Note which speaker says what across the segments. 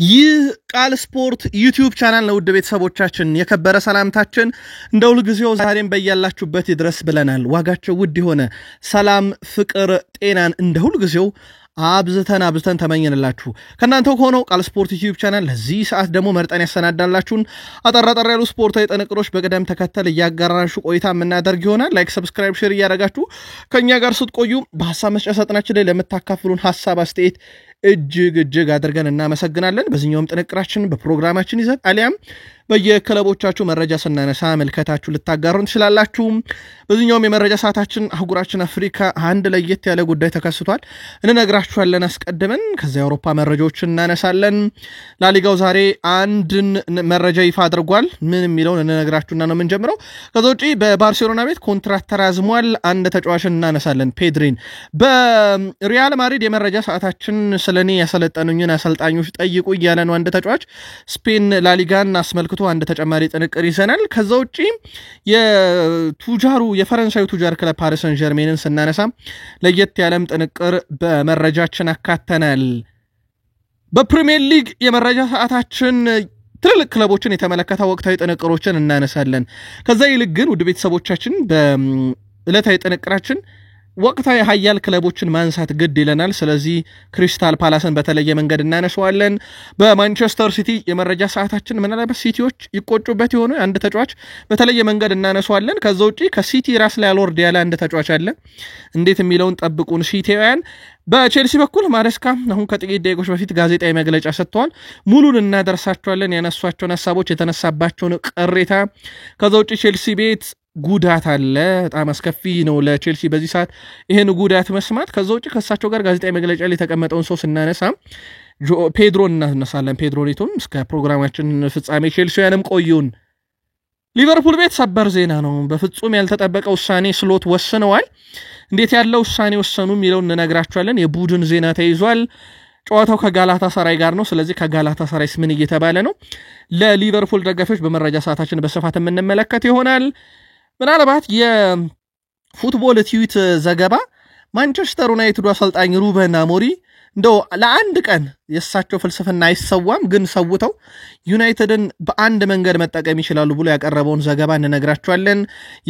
Speaker 1: ይህ ቃል ስፖርት ዩቲዩብ ቻናል ነው። ውድ ቤተሰቦቻችን የከበረ ሰላምታችን እንደ ሁሉ ጊዜው ዛሬም በእያላችሁበት ይድረስ ብለናል። ዋጋቸው ውድ የሆነ ሰላም፣ ፍቅር፣ ጤናን እንደ ሁሉ ጊዜው አብዝተን ተመኘንላችሁ። ከናንተው ሆኖ ቃል ስፖርት ዩቲዩብ ቻናል ለዚህ ሰዓት ደግሞ መርጠን ያሰናዳላችሁን አጠራጠር ያሉ ስፖርታዊ ጥንቅሮች በቀደም ተከተል እያጋራንሹ ቆይታ የምናደርግ ይሆናል። ላይክ፣ ሰብስክራይብ፣ ሼር እያደረጋችሁ ከኛ ጋር ስትቆዩ በሐሳብ መስጫ ሳጥናችን ላይ ለምታካፍሉን ሐሳብ አስተያየት እጅግ አድርገን እናመሰግናለን። በዚህኛውም ጥንቅራችን በፕሮግራማችን ይዘት አሊያም በየክለቦቻችሁ መረጃ ስናነሳ መልከታችሁ ልታጋሩን ትችላላችሁ። በዚህኛውም የመረጃ ሰዓታችን አህጉራችን አፍሪካ አንድ ለየት ያለ ጉዳይ ተከስቷል እንነግራችኋለን አስቀድመን። ከዚያ የአውሮፓ መረጃዎችን እናነሳለን። ላሊጋው ዛሬ አንድን መረጃ ይፋ አድርጓል። ምን የሚለውን እንነግራችሁና ነው የምንጀምረው። ከዛ ውጪ በባርሴሎና ቤት ኮንትራት ተራዝሟል። አንድ ተጫዋችን እናነሳለን፣ ፔድሪን። በሪያል ማድሪድ የመረጃ ሰዓታችን ስለኔ ያሰለጠኑኝን አሰልጣኞች ጠይቁ እያለ ነው አንድ ተጫዋች። ስፔን ላሊጋን አስመልክቶ አንድ ተጨማሪ ጥንቅር ይዘናል። ከዛ ውጪ የፈረንሳዩ ቱጃር ክለብ ፓሪስ ሰን ዠርሜንን ስናነሳ ለየት ያለም ጥንቅር በመረጃችን አካተናል። በፕሪሚየር ሊግ የመረጃ ሰዓታችን ትልልቅ ክለቦችን የተመለከተ ወቅታዊ ጥንቅሮችን እናነሳለን። ከዛ ይልቅ ግን ውድ ቤተሰቦቻችን በዕለታዊ ጥንቅራችን ወቅታዊ ሀያል ክለቦችን ማንሳት ግድ ይለናል። ስለዚህ ክሪስታል ፓላስን በተለየ መንገድ እናነሳዋለን። በማንቸስተር ሲቲ የመረጃ ሰዓታችን ምናልባት ሲቲዎች ይቆጩበት የሆነ አንድ ተጫዋች በተለየ መንገድ እናነሳዋለን። ከዛ ውጪ ከሲቲ ራስ ላይ አልወርድ ያለ አንድ ተጫዋች አለ። እንዴት የሚለውን ጠብቁን ሲቲውያን። በቼልሲ በኩል ማሬስካ አሁን ከጥቂት ደቂቆች በፊት ጋዜጣዊ መግለጫ ሰጥተዋል። ሙሉን እናደርሳቸዋለን። ያነሷቸውን ሐሳቦች፣ የተነሳባቸውን ቅሬታ። ከዛ ውጪ ቼልሲ ቤት ጉዳት አለ። በጣም አስከፊ ነው ለቼልሲ በዚህ ሰዓት ይሄን ጉዳት መስማት። ከዛ ውጪ ከሳቸው ጋር ጋዜጣዊ መግለጫ ላይ የተቀመጠውን ሰው ስናነሳ ፔድሮ እናነሳለን። ፔድሮ ኔቶም እስከ ፕሮግራማችን ፍጻሜ ቼልሲያንም ቆዩን። ሊቨርፑል ቤት ሰበር ዜና ነው። በፍጹም ያልተጠበቀ ውሳኔ ስሎት ወስነዋል። እንዴት ያለው ውሳኔ ወሰኑ የሚለውን እንነግራችኋለን። የቡድን ዜና ተይዟል። ጨዋታው ከጋላታ ሰራይ ጋር ነው። ስለዚህ ከጋላታ ሰራይስ ምን እየተባለ ነው? ለሊቨርፑል ደጋፊዎች በመረጃ ሰዓታችን በስፋት የምንመለከት ይሆናል። ምናልባት የፉትቦል ትዊት ዘገባ ማንቸስተር ዩናይትድ አሰልጣኝ ሩበን አሞሪም እንደው ለአንድ ቀን የእሳቸው ፍልስፍና አይሰዋም፣ ግን ሰውተው ዩናይትድን በአንድ መንገድ መጠቀም ይችላሉ ብሎ ያቀረበውን ዘገባ እንነግራቸዋለን።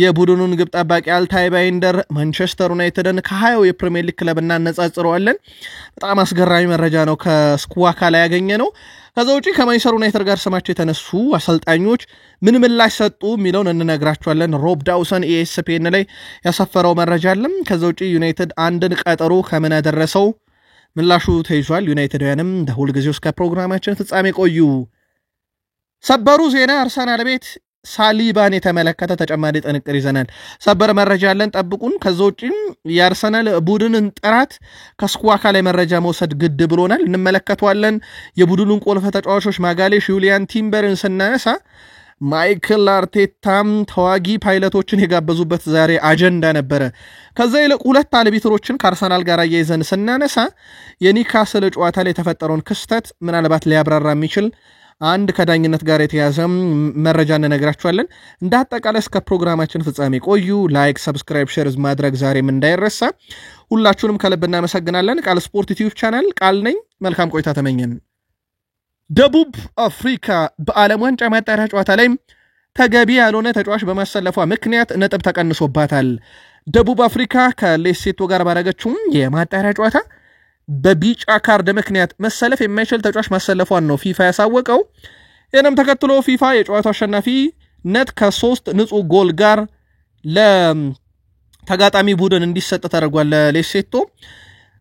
Speaker 1: የቡድኑን ግብ ጠባቂ አልታይ ባይንደር ማንቸስተር ዩናይትድን ከ20 የፕሪሚየር ሊግ ክለብ እናነጻጽረዋለን። በጣም አስገራሚ መረጃ ነው ከስኩዋካ ላይ ያገኘ ነው። ከዛ ውጪ ከማንቸስተር ዩናይትድ ጋር ስማቸው የተነሱ አሰልጣኞች ምን ምላሽ ሰጡ የሚለውን እንነግራቸዋለን። ሮብ ዳውሰን ESPN ላይ ያሰፈረው መረጃ አለ። ከዛ ውጪ ዩናይትድ አንድን ቀጠሮ ከምን ያደረሰው ምላሹ ተይዟል። ዩናይትዳውያንም ለሁል ጊዜው እስከ ፕሮግራማችን ፍጻሜ ቆዩ። ሰበሩ ዜና አርሰናል ቤት ሳሊባን የተመለከተ ተጨማሪ ጥንቅር ይዘናል። ሰበር መረጃ ያለን ጠብቁን። ከዛ ውጪም የአርሰናል ቡድንን ጥራት ከስኳካ ላይ መረጃ መውሰድ ግድ ብሎናል፣ እንመለከተዋለን። የቡድኑን ቁልፍ ተጫዋቾች ማጋሌሽ፣ ዩሊያን ቲምበርን ስናነሳ ማይክል አርቴታም ተዋጊ ፓይለቶችን የጋበዙበት ዛሬ አጀንዳ ነበረ። ከዛ ይልቅ ሁለት አልቢትሮችን ከአርሰናል ጋር አያይዘን ስናነሳ የኒካስል ጨዋታ ላይ የተፈጠረውን ክስተት ምናልባት ሊያብራራ የሚችል አንድ ከዳኝነት ጋር የተያዘ መረጃ እንነግራችኋለን። እንደ አጠቃላይ እስከ ፕሮግራማችን ፍጻሜ ቆዩ። ላይክ፣ ሰብስክራይብ፣ ሼር ማድረግ ዛሬም እንዳይረሳ። ሁላችሁንም ከልብ እናመሰግናለን። ቃል ስፖርት ዩቲዩብ ቻናል ቃል ነኝ። መልካም ቆይታ ተመኘን። ደቡብ አፍሪካ በዓለም ዋንጫ ማጣሪያ ጨዋታ ላይ ተገቢ ያልሆነ ተጫዋች በማሰለፏ ምክንያት ነጥብ ተቀንሶባታል። ደቡብ አፍሪካ ከሌሴቶ ጋር ባደረገችው የማጣሪያ ጨዋታ በቢጫ ካርድ ምክንያት መሰለፍ የማይችል ተጫዋች ማሰለፏን ነው ፊፋ ያሳወቀው። ይህንም ተከትሎ ፊፋ የጨዋታው አሸናፊነት ከ3 ንጹህ ጎል ጋር ለተጋጣሚ ቡድን እንዲሰጥ ተደርጓል ለሌሴቶ።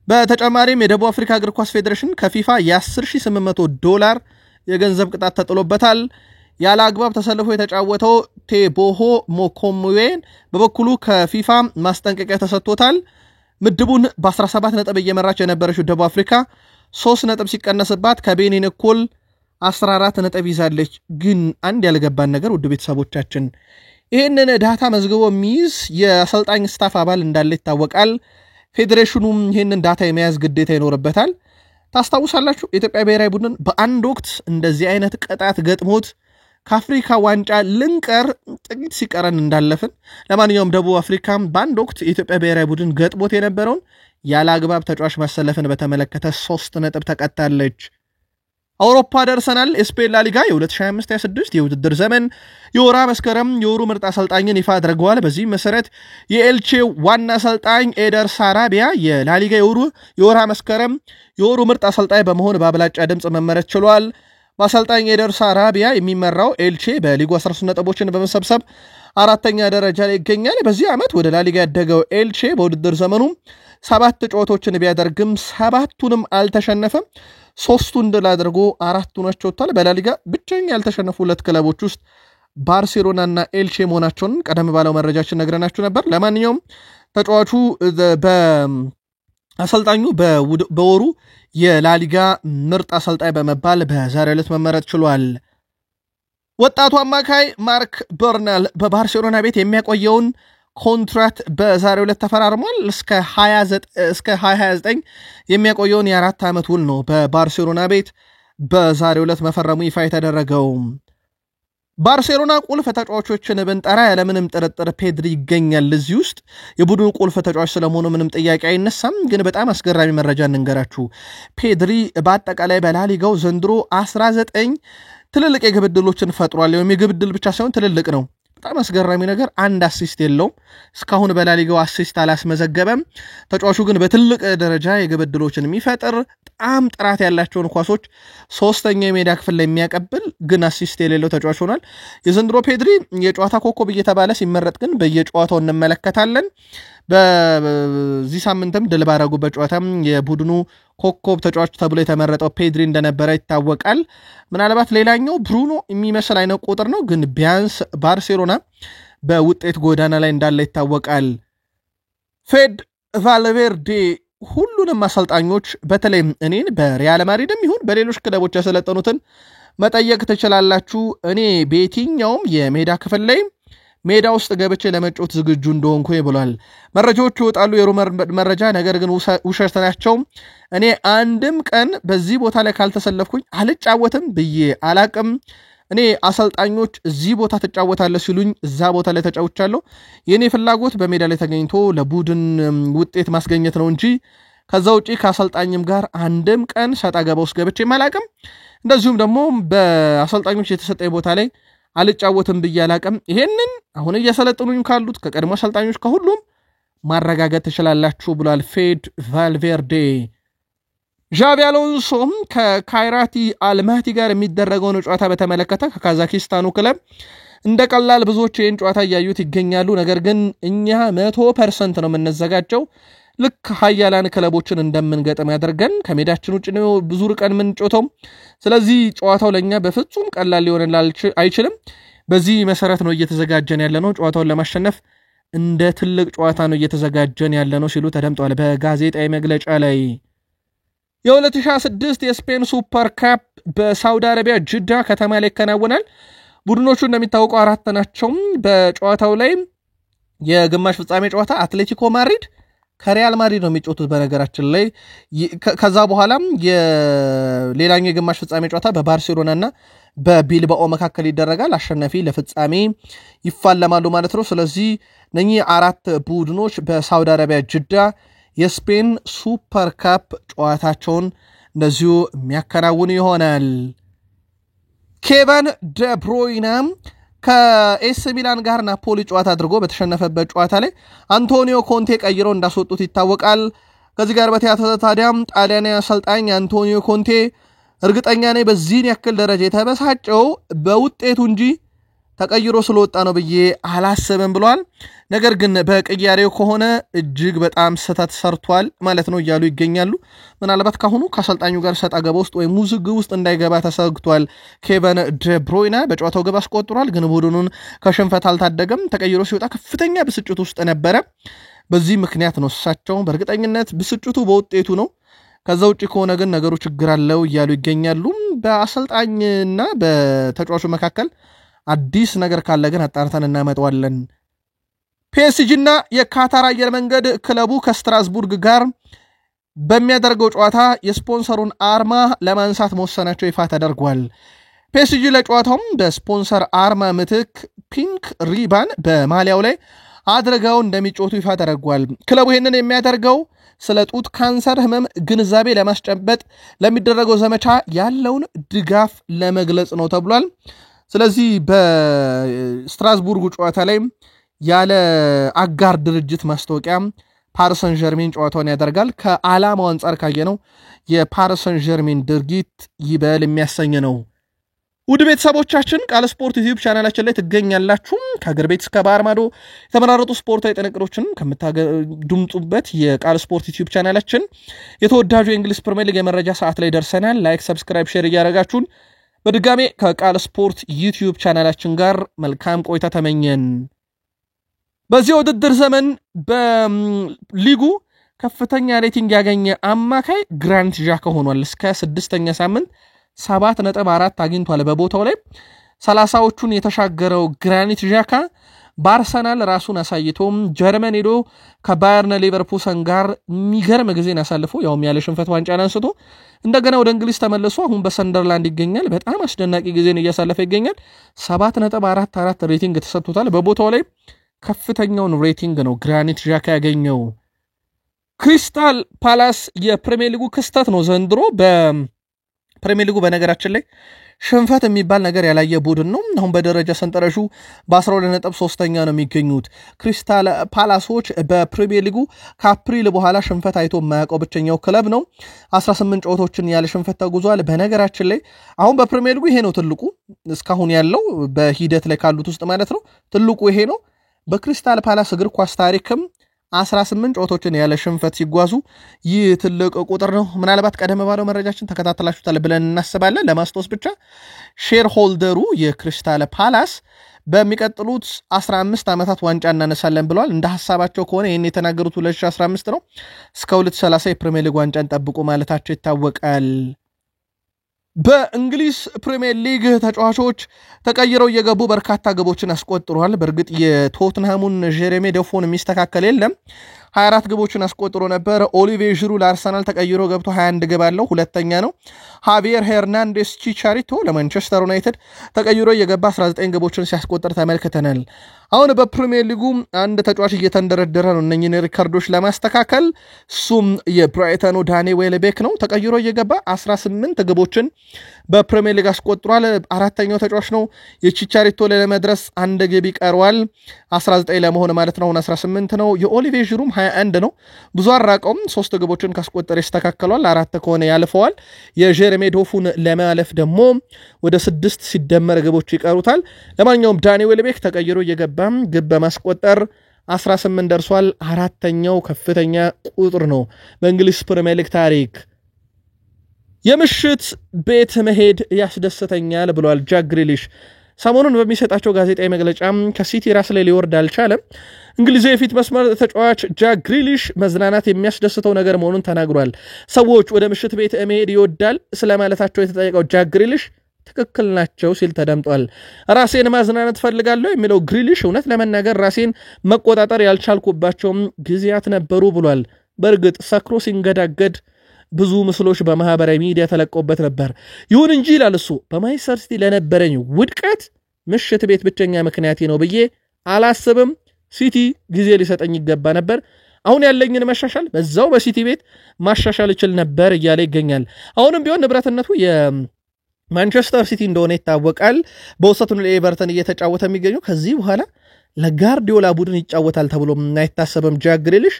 Speaker 1: በተጨማሪም የደቡብ አፍሪካ እግር ኳስ ፌዴሬሽን ከፊፋ $10,800 የገንዘብ ቅጣት ተጥሎበታል። ያለ አግባብ ተሰልፎ የተጫወተው ቴቦሆ ሞኮሙዌን በበኩሉ ከፊፋ ማስጠንቀቂያ ተሰጥቶታል። ምድቡን በ17 ነጥብ እየመራች የነበረችው ደቡብ አፍሪካ 3 ነጥብ ሲቀነስባት ከቤኒን እኩል 14 ነጥብ ይዛለች። ግን አንድ ያልገባን ነገር ውድ ቤተሰቦቻችን ይህንን ዳታ መዝግቦ የሚይዝ የአሰልጣኝ ስታፍ አባል እንዳለ ይታወቃል። ፌዴሬሽኑም ይህንን ዳታ የመያዝ ግዴታ ይኖርበታል። ታስታውሳላችሁ የኢትዮጵያ ብሔራዊ ቡድን በአንድ ወቅት እንደዚህ አይነት ቅጣት ገጥሞት ከአፍሪካ ዋንጫ ልንቀር ጥቂት ሲቀረን እንዳለፍን። ለማንኛውም ደቡብ አፍሪካም በአንድ ወቅት የኢትዮጵያ ብሔራዊ ቡድን ገጥሞት የነበረውን ያለ አግባብ ተጫዋች ማሰለፍን በተመለከተ 3 ነጥብ ተቀጣለች። አውሮፓ ደርሰናል። ስፔን ላሊጋ የ2025-26 የውድድር ዘመን የወራ መስከረም የወሩ ምርጥ አሰልጣኝን ይፋ አድርገዋል። በዚህ መሰረት የኤልቼ ዋና አሰልጣኝ ኤደር ሳራቢያ የላሊጋ የወራ መስከረም የወሩ ምርጥ አሰልጣኝ በመሆን በአብላጫ ድምፅ መመረጥ ችሏል። በአሰልጣኝ ኤደር ሳራቢያ የሚመራው ኤልቼ በሊጉ 13 ነጥቦችን በመሰብሰብ አራተኛ ደረጃ ላይ ይገኛል። በዚህ ዓመት ወደ ላሊጋ ያደገው ኤልቼ በውድድር ዘመኑ 7 ጨዋታዎችን ቢያደርግም 7ቱንም አልተሸነፈም። 3ቱን ድል አድርጎ 4ቱን ወጥቷል። በላሊጋ ብቸኛ ያልተሸነፉ 2 ክለቦች ውስጥ ባርሴሎናና ኤልቼ መሆናቸውን ቀደም ባለው መረጃችን ነግረናችሁ ነበር። ለማንኛውም ተጫዋቹ አሰልጣኙ በወሩ የላሊጋ ምርጥ አሰልጣኝ በመባል በዛሬው ዕለት መመረጥ ችሏል። ወጣቱ አማካይ ማርክ በርናል በባርሴሎና ቤት የሚያቆየውን ኮንትራት በዛሬው ዕለት ተፈራርሟል። እስከ 2029 የሚያቆየውን የ4 ዓመት ውል ነው በባርሴሎና ቤት በዛሬው ዕለት መፈረሙ ይፋ የተደረገው። ባርሴሎና ቁልፍ ተጫዋቾችን ብንጠራ ያለምንም ጥርጥር ፔድሪ ይገኛል። እዚህ ውስጥ የቡድኑ ቁልፍ ተጫዋች ስለመሆኑ ምንም ጥያቄ አይነሳም። ግን በጣም አስገራሚ መረጃ እንንገራችሁ። ፔድሪ በአጠቃላይ በላሊጋው ዘንድሮ 19 ትልልቅ የግብ ዕድሎችን ፈጥሯል። የግብ ዕድል ብቻ ሳይሆን ትልልቅ ነው። በጣም አስገራሚ ነገር አንድ አሲስት የለውም። እስካሁን በላሊጋው አሲስት አላስመዘገበም። ተጫዋቹ ግን በትልቅ ደረጃ የግብ ዕድሎችን የሚፈጥር በጣም ጥራት ያላቸውን ኳሶች ሶስተኛ የሜዳ ክፍል ላይ የሚያቀብል ግን አሲስት የሌለው ተጫዋች ሆኗል። የዘንድሮ ፔድሪ የጨዋታ ኮከብ እየተባለ ሲመረጥ ግን በየጨዋታው እንመለከታለን። በዚህ ሳምንትም ድል ባደረጉበት ጨዋታም የቡድኑ ኮከብ ተጫዋች ተብሎ የተመረጠው ፔድሪ እንደነበረ ይታወቃል። ምናልባት ሌላኛው ብሩኖ የሚመስል አይነት ቁጥር ነው፣ ግን ቢያንስ ባርሴሎና በውጤት ጎዳና ላይ እንዳለ ይታወቃል። ፌድ ቫልቬርዴ ሁሉንም አሰልጣኞች በተለይም እኔን በሪያል ማድሪድም ይሁን በሌሎች ክለቦች ያሰለጠኑትን መጠየቅ ትችላላችሁ፣ እኔ በየትኛውም የሜዳ ክፍል ላይ ሜዳ ውስጥ ገብቼ ለመጫወት ዝግጁ እንደሆንኩ ብሏል። መረጃዎቹ ይወጣሉ፣ የሩመር መረጃ፣ ነገር ግን ውሸት ናቸው። እኔ አንድም ቀን በዚህ ቦታ ላይ ካልተሰለፍኩኝ አልጫወትም ብዬ አላቅም። እኔ አሰልጣኞች እዚህ ቦታ ተጫወታለህ ሲሉኝ እዛ ቦታ ላይ ተጫውቻለሁ። የኔ ፍላጎት በሜዳ ላይ ተገኝቶ ለቡድን ውጤት ማስገኘት ነው እንጂ ከዛ ውጪ ከአሰልጣኝም ጋር አንድም ቀን ሰጣ ገባ ውስጥ ገብቼ አላቅም። እንደዚሁም ደግሞ በአሰልጣኞች የተሰጠኝ ቦታ ላይ አልጫወትም ብዬ አላቅም። ይሄንን አሁን እያሰለጥኑኝ ካሉት ከቀድሞ አሰልጣኞች ከሁሉም ማረጋገጥ ትችላላችሁ ብሏል ፌድ ቫልቬርዴ። ዣቪ አሎንሶ ከካይራቲ አልማቲ ጋር የሚደረገውን ጨዋታ በተመለከተ ከካዛኪስታኑ ክለብ እንደ ቀላል ብዙዎች ይህን ጨዋታ እያዩት ይገኛሉ። ነገር ግን እኛ 100% ነው የምንዘጋጀው፣ ልክ ሀያላን ክለቦችን እንደምንገጥም ያደርገን። ከሜዳችን ውጭ ነው ብዙ ርቀን የምንጮተው። ስለዚህ ጨዋታው ለኛ በፍጹም ቀላል ሊሆን አይችልም። በዚህ መሰረት ነው እየተዘጋጀን ያለነው፣ ጨዋታውን ለማሸነፍ እንደ ትልቅ ጨዋታ ነው እየተዘጋጀን ያለነው ሲሉ ተደምጠዋል በጋዜጣዊ መግለጫ ላይ። የ2026 የስፔን ሱፐር ካፕ በሳውዲ አረቢያ ጅዳ ከተማ ላይ ይከናወናል። ቡድኖቹ እንደሚታወቀው 4 ናቸው። በጨዋታው ላይ የግማሽ ፍጻሜ ጨዋታ አትሌቲኮ ማድሪድ ከሪያል ማድሪድ ነው የሚጫወቱት በነገራችን ላይ። ከዛ በኋላም የሌላኛው የግማሽ ፍጻሜ ጨዋታ በባርሴሎናና በቢልባኦ መካከል ይደረጋል። አሸናፊ ለፍጻሜ ይፋለማሉ ማለት ነው። ስለዚህ እነኚህ 4 ቡድኖች በሳውዲ አረቢያ ጅዳ የስፔን ሱፐር ካፕ ጨዋታቸውን እንደዚሁ የሚያከናውኑ ይሆናል። ኬቨን ደብሮይና ከኤስ ሚላን ጋር ናፖሊ ጨዋታ አድርጎ በተሸነፈበት ጨዋታ ላይ አንቶኒዮ ኮንቴ ቀይሮ እንዳስወጡት ይታወቃል። ከዚህ ጋር በተያያዘ ታዲያም ጣሊያናዊ አሰልጣኝ አንቶኒዮ ኮንቴ እርግጠኛ ነኝ በዚህን ያክል ደረጃ የተበሳጨው በውጤቱ እንጂ ተቀይሮ ስለወጣ ነው ብዬ አላስብም ብሏል። ነገር ግን በቅያሬው ከሆነ እጅግ በጣም ስህተት ሰርቷል ማለት ነው እያሉ ይገኛሉ። ምናልባት ካሁኑ ከአሰልጣኙ ጋር ሰጣ ገባ ውስጥ ወይም ውዝግብ ውስጥ እንዳይገባ ተሰግቷል። ኬቨን ደብሮይና በጨዋታው ግብ አስቆጥሯል፣ ግን ቡድኑን ከሽንፈት አልታደገም። ተቀይሮ ሲወጣ ከፍተኛ ብስጭት ውስጥ ነበረ። በዚህ ምክንያት ነው እሳቸው በእርግጠኝነት ብስጭቱ በውጤቱ ነው። ከዛ ውጪ ከሆነ ግን ነገሩ ችግር አለው እያሉ ይገኛሉ። በአሰልጣኝና በተጫዋቹ መካከል አዲስ ነገር ካለ ግን አጣርተን እናመጣዋለን። ፒኤስጂ እና የካታር አየር መንገድ ክለቡ ከስትራስቡርግ ጋር በሚያደርገው ጨዋታ የስፖንሰሩን አርማ ለማንሳት መወሰናቸው ይፋ ተደርጓል። ፒኤስጂ ለጨዋታውም በስፖንሰር አርማ ምትክ ፒንክ ሪባን በማሊያው ላይ አድርገው እንደሚጫወቱ ይፋ ተደርጓል። ክለቡ ይሄንን የሚያደርገው ስለ ጡት ካንሰር ህመም ግንዛቤ ለማስጨበጥ ለሚደረገው ዘመቻ ያለውን ድጋፍ ለመግለጽ ነው ተብሏል። ስለዚህ በስትራስቡርግ ጨዋታ ላይ ያለ አጋር ድርጅት ማስታወቂያ ፓሪስ ሰን ዠርሜን ጨዋታውን ያደርጋል። ከዓላማው አንፃር ካየነው የፓሪስ ሰን ዠርሜን ድርጊት ይበል የሚያሰኝ ነው። ውድ ቤተሰቦቻችን ቃል ስፖርት ዩቲዩብ ቻናላችን ላይ ትገኛላችሁ። ከሀገር ቤት እስከ ባህር ማዶ የተመራረጡ ስፖርታዊ ጥንቅሮችን ከምታገኙበት የቃል ስፖርት ዩቲዩብ ቻናላችን የተወዳጁ የእንግሊዝ ፕሪሚየር ሊግ የመረጃ ሰዓት ላይ ደርሰናል። ላይክ፣ ሰብስክራይብ፣ ሼር እያደረጋችሁን በድጋሜ ከቃል ስፖርት ዩቲዩብ ቻናላችን ጋር መልካም ቆይታ ተመኘን። በዚህ ውድድር ዘመን በሊጉ ከፍተኛ ሬቲንግ ያገኘ አማካይ ግራኒት ዣካ ሆኗል። እስከ 6ኛ ሳምንት 7.4 አግኝቷል። በቦታው ላይ 30ዎቹን የተሻገረው ግራኒት ዣካ በአርሰናል ራሱን አሳይቶም ጀርመን ሄዶ ከባየርን ሌቨርኩሰን ጋር የሚገርም ጊዜን አሳልፎ ያውም ያለ ሽንፈት ዋንጫን አንስቶ እንደገና ወደ እንግሊዝ ተመልሶ አሁን በሰንደርላንድ ይገኛል። በጣም አስደናቂ ጊዜን እያሳለፈ ይገኛል። 7.44 ሬቲንግ ተሰጥቶታል። በቦታው ላይ ከፍተኛውን ሬቲንግ ነው ግራኒት ዣካ ያገኘው። ክሪስታል ፓላስ የፕሪሚየር ሊጉ ክስተት ነው ዘንድሮ። በፕሪሚየር ሊጉ በነገራችን ላይ ሽንፈት የሚባል ነገር ያላየ ቡድን ነው። አሁን በደረጃ ሰንጠረዡ በ12.3ኛ ነው የሚገኙት። ክሪስታል ፓላሶች በፕሪሚየር ሊጉ ከአፕሪል በኋላ ሽንፈት አይቶ የማያውቀው ብቸኛው ክለብ ነው። 18 ጨዋታዎችን ያለ ሽንፈት ተጉዟል። በነገራችን ላይ አሁን በፕሪሚየር ሊጉ ይሄ ነው ትልቁ እስካሁን ያለው በሂደት ላይ ካሉት ውስጥ ማለት ነው ትልቁ ይሄ ነው። በክሪስታል ፓላስ እግር ኳስ ታሪክም 18 ጨዋታዎችን ያለ ሽንፈት ሲጓዙ ይህ ትልቅ ቁጥር ነው። ምናልባት ቀደም ባለው መረጃችን ተከታተላችሁታል ብለን እናስባለን። ለማስታወስ ብቻ ሼር ሆልደሩ የክሪስታል ፓላስ በሚቀጥሉት 15 ዓመታት ዋንጫ እናነሳለን ብለዋል። እንደ ሐሳባቸው ከሆነ ይህን የተናገሩት 2015 ነው። እስከ 2030 የፕሪሚየር ሊግ ዋንጫን ጠብቁ ማለታቸው ይታወቃል። በእንግሊዝ ፕሪሚየር ሊግ ተጫዋቾች ተቀይረው እየገቡ በርካታ ግቦችን አስቆጥሯል። በእርግጥ የቶትንሃሙን ጄሬሚ ዶፎን የሚስተካከል የለም። 24 ግቦችን አስቆጥሮ ነበር። ኦሊቬ ዥሩ ለአርሰናል ተቀይሮ ገብቶ 21 ግብ አለው፣ ሁለተኛ ነው። ሃቪየር ሄርናንዴስ ቺቻሪቶ ለማንቸስተር ዩናይትድ ተቀይሮ እየገባ 19 ግቦችን ሲያስቆጥር ተመልክተናል። አሁን በፕሪሚየር ሊጉ አንድ ተጫዋች እየተንደረደረ ነው እነኝህን ሪከርዶች ለማስተካከል። እሱም የብራይተኑ ዳኒ ዌልቤክ ነው። ተቀይሮ እየገባ 18 ግቦችን በፕሪሚየር ሊግ አስቆጥሯል። አራተኛው ተጫዋች ነው። የቺቻሪቶ ላይ ለመድረስ አንድ ግብ ይቀረዋል፣ 19 ለመሆን ማለት ነው። 18 ነው። የኦሊቬ ዥሩም 21 ነው። ብዙ አራቀውም 3 ግቦችን ካስቆጠረ ይስተካከሏል፣ 4 ከሆነ ያልፈዋል። የጄሬሚ ዶፉን ለማለፍ ደግሞ ወደ 6 ሲደመር ግቦች ይቀሩታል። ለማንኛውም ዳኒ ዌልቤክ ተቀይሮ እየገባም ግብ በማስቆጠር 18 ደርሷል። አራተኛው ከፍተኛ ቁጥር ነው በእንግሊዝ ፕሪሚየር ሊግ ታሪክ። የምሽት ቤት መሄድ ያስደስተኛል ብሏል ጃክ ግሪሊሽ። ሰሞኑን በሚሰጣቸው ጋዜጣዊ መግለጫ ከሲቲ ራስ ላይ ሊወርድ አልቻለም። እንግሊዝ የፊት መስመር ተጫዋች ጃክ ግሪሊሽ መዝናናት የሚያስደስተው ነገር መሆኑን ተናግሯል። ሰዎች ወደ ምሽት ቤት መሄድ ይወዳል ስለማለታቸው የተጠየቀው ጃክ ግሪሊሽ ትክክል ናቸው ሲል ተደምጧል። ራሴን ማዝናናት ፈልጋለሁ የሚለው ግሪሊሽ እውነት ለመናገር ራሴን መቆጣጠር ያልቻልኩባቸውም ጊዜያት ነበሩ ብሏል። በእርግጥ ሰክሮ ሲንገዳገድ ብዙ ምስሎች በማህበራዊ ሚዲያ ተለቀውበት ነበር። ይሁን እንጂ ይላል እሱ በማንቸስተር ሲቲ ለነበረኝ ውድቀት ምሽት ቤት ብቸኛ ምክንያቴ ነው ብዬ አላስብም። ሲቲ ጊዜ ሊሰጠኝ ይገባ ነበር። አሁን ያለኝን መሻሻል በዛው በሲቲ ቤት ማሻሻል ይችል ነበር እያለ ይገኛል። አሁንም ቢሆን ንብረትነቱ የማንቸስተር ሲቲ እንደሆነ ይታወቃል። በውሰቱን ለኤቨርተን እየተጫወተ የሚገኘው ከዚህ በኋላ ለጋርዲዮላ ቡድን ይጫወታል ተብሎ አይታሰብም። ጃክ ግሪሊሽ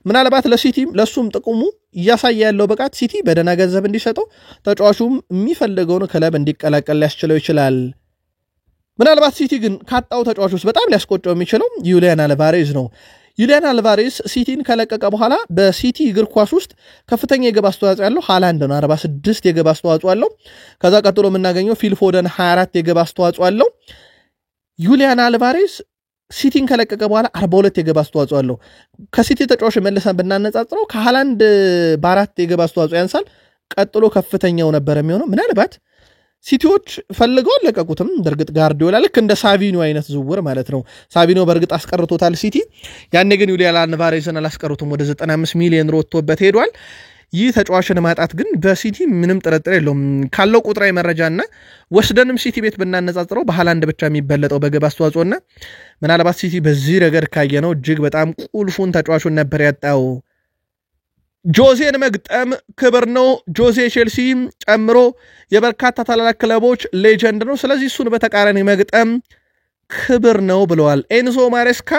Speaker 1: ምናልባት ለሲቲም ለሱም ጥቅሙ እያሳየ ያለው ብቃት ሲቲ በደና ገንዘብ እንዲሰጠው ተጫዋቹም የሚፈልገውን ክለብ እንዲቀላቀል ሊያስችለው ይችላል። ምናልባት ሲቲ ግን ካጣው ተጫዋች ውስጥ በጣም ሊያስቆጨው የሚችለው ዩሊያን አልቫሬዝ ነው። ዩሊያን አልቫሬዝ ሲቲን ከለቀቀ በኋላ በሲቲ እግር ኳስ ውስጥ ከፍተኛ የግብ አስተዋጽኦ ያለው ሃላንድ ነው። 46 የግብ አስተዋጽኦ አለው። ከዛ ቀጥሎ የምናገኘው ፊል ፎደን 24 የግብ አስተዋጽኦ አለው። ዩሊያን አልቫሬዝ ሲቲን ከለቀቀ በኋላ 42 የግብ አስተዋጽኦ አለው። ከሲቲ ተጫዋች መልሰን ብናነጻጽረው ከሃላንድ በ4 የግብ አስተዋጽኦ ያንሳል። ቀጥሎ ከፍተኛው ነበር የሚሆነው። ምናልባት ሲቲዎች ፈልገው አለቀቁትም። በእርግጥ ጋርዲዮላ ልክ እንደ ሳቪኖ አይነት ዝውውር ማለት ነው። ሳቪኖ በእርግጥ አስቀርቶታል ሲቲ። ያኔ ግን ዩሊያን አልቫሬዝን አላስቀሩትም። ወደ 95 ሚሊዮን ሮቶበት ሄዷል። ይህ ተጫዋችን ማጣት ግን በሲቲ ምንም ጥርጥር የለውም ካለው ቁጥራዊ መረጃና ወስደንም ሲቲ ቤት ብናነጻጽረው በሃላንድ ብቻ የሚበለጠው በግብ አስተዋጽኦና ምናልባት ሲቲ በዚህ ረገድ ካየነው እጅግ በጣም ቁልፉን ተጫዋቹን ነበር ያጣው። ጆዜን መግጠም ክብር ነው። ጆዜ ቼልሲ ጨምሮ የበርካታ ታላላቅ ክለቦች ሌጀንድ ነው። ስለዚህ እሱን በተቃራኒ መግጠም ክብር ነው ብለዋል። ኤንዞ ማሬስካ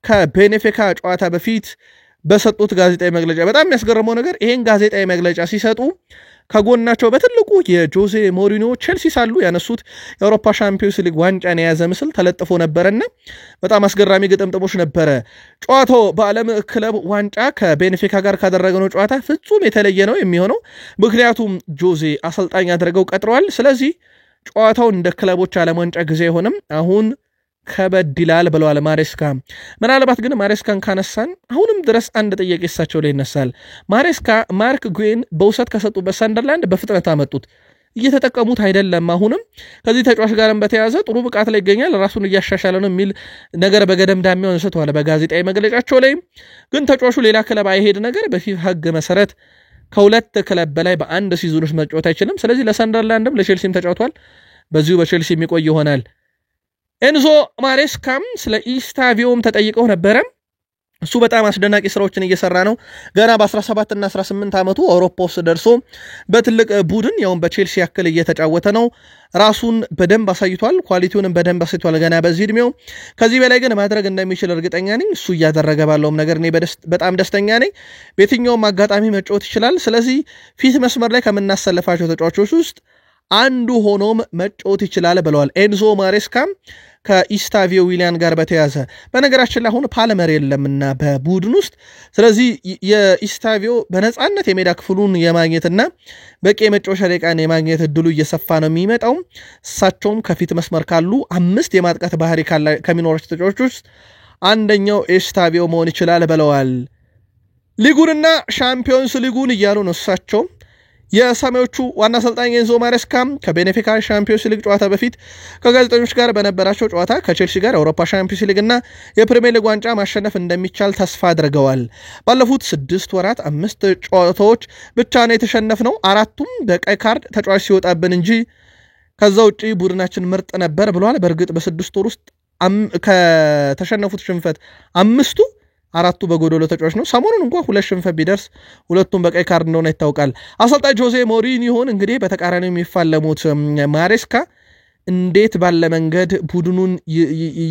Speaker 1: ከቤኔፊካ ጨዋታ በፊት በሰጡት ጋዜጣዊ መግለጫ በጣም የሚያስገርመው ነገር ይሄን ጋዜጣዊ መግለጫ ሲሰጡ ከጎናቸው በትልቁ የጆዜ ሞሪኒዮ ቼልሲ ሳሉ ያነሱት የአውሮፓ ሻምፒዮንስ ሊግ ዋንጫን የያዘ ምስል ተለጥፎ ነበርና በጣም አስገራሚ ግጥምጥሞች ነበረ። ጨዋታው በዓለም ክለብ ዋንጫ ከቤኔፊካ ጋር ካደረገው ጨዋታ ፍጹም የተለየ ነው የሚሆነው ምክንያቱም ጆዜ አሰልጣኝ አድርገው ቀጥረዋል። ስለዚህ ጨዋታው እንደ ክለቦች ዓለም ዋንጫ ጊዜ አይሆንም አሁን ከበድ ይላል ብለዋል ማሬስካ። ምናልባት ግን ማሬስካን ካነሳን አሁንም ድረስ አንድ ጥያቄ እሳቸው ላይ ይነሳል። ማሬስካ ማርክ ጉዌን በውሰት ከሰጡበት ሰንደርላንድ በፍጥነት አመጡት እየተጠቀሙት አይደለም። አሁንም ከዚህ ተጫዋች ጋርም በተያያዘ ጥሩ ብቃት ላይ ይገኛል ራሱን እያሻሻለ ነው የሚል ነገር በገደምዳሜው አንስተዋል በጋዜጣዊ መግለጫቸው ላይ። ግን ተጫዋቹ ሌላ ክለብ አይሄድ ነገር በፊፋ ሕግ መሰረት ከሁለት ክለብ በላይ በአንድ ሲዝን ውስጥ መጫወት አይችልም። ስለዚህ ለሰንደርላንድም ለቼልሲም ተጫውቷል በዚሁ በቼልሲ የሚቆይ ይሆናል። ኤንዞ ማሬስካም ስለ ኢስታቪዮም ተጠይቀው ነበረ። እሱ በጣም አስደናቂ ስራዎችን እየሰራ ነው ገና በ17 እና 18 ዓመቱ አውሮፓ ውስጥ ደርሶ በትልቅ ቡድን ያውም በቼልሲ ያክል እየተጫወተ ነው። ራሱን በደንብ አሳይቷል ኳሊቲውንም በደንብ አሳይቷል ገና በዚህ እድሜው። ከዚህ በላይ ግን ማድረግ እንደሚችል እርግጠኛ ነኝ። እሱ እያደረገ ባለውም ነገር እኔ በጣም ደስተኛ ነኝ። በየትኛውም አጋጣሚ መጫወት ይችላል። ስለዚህ ፊት መስመር ላይ ከምናሰለፋቸው ተጫዋቾች ውስጥ አንዱ ሆኖም መጫወት ይችላል ብለዋል ኤንዞ ማሬስካ ከኢስታቪዮ ዊሊያን ጋር በተያዘ። በነገራችን ላይ አሁን ፓልመር የለምና በቡድን ውስጥ ስለዚህ የኢስታቪዮ በነፃነት የሜዳ ክፍሉን የማግኘትና በቂ የመጫወቻ ደቂቃን የማግኘት እድሉ እየሰፋ ነው የሚመጣው። እሳቸውም ከፊት መስመር ካሉ 5 የማጥቃት ባህሪ ከሚኖራቸው ተጫዋቾች ውስጥ አንደኛው ኢስታቪዮ መሆን ይችላል ብለዋል። ሊጉንና ሻምፒዮንስ ሊጉን እያሉ ነው እሳቸው። የሰማዮቹ ዋና አሰልጣኝ ኤንዞ ማሬስካ ከቤኔፊካ ሻምፒዮንስ ሊግ ጨዋታ በፊት ከጋዜጠኞች ጋር በነበራቸው ጨዋታ ከቼልሲ ጋር የአውሮፓ ሻምፒዮንስ ሊግና የፕሪሚየር ሊግ ዋንጫ ማሸነፍ እንደሚቻል ተስፋ አድርገዋል። ባለፉት 6 ወራት 5 ጨዋታዎች ብቻ ነው የተሸነፍነው 4ቱም በቀይ ካርድ ተጫዋች ሲወጣብን እንጂ ከዛ ውጪ ቡድናችን ምርጥ ነበር ብለዋል። በእርግጥ በ6 ወር ውስጥ ከተሸነፉት ሽንፈት 5ቱ 4ቱ በጎዶሎ ተጫዋች ነው። ሰሞኑን እንኳን 2 ሽንፈት ቢደርስ 2ቱም በቀይ ካርድ እንደሆነ ይታወቃል። አሰልጣኝ ጆዜ ሞሪኒዮን እንግዲህ በተቃራኒው የሚፋለሙት ማሬስካ እንዴት ባለ መንገድ ቡድኑን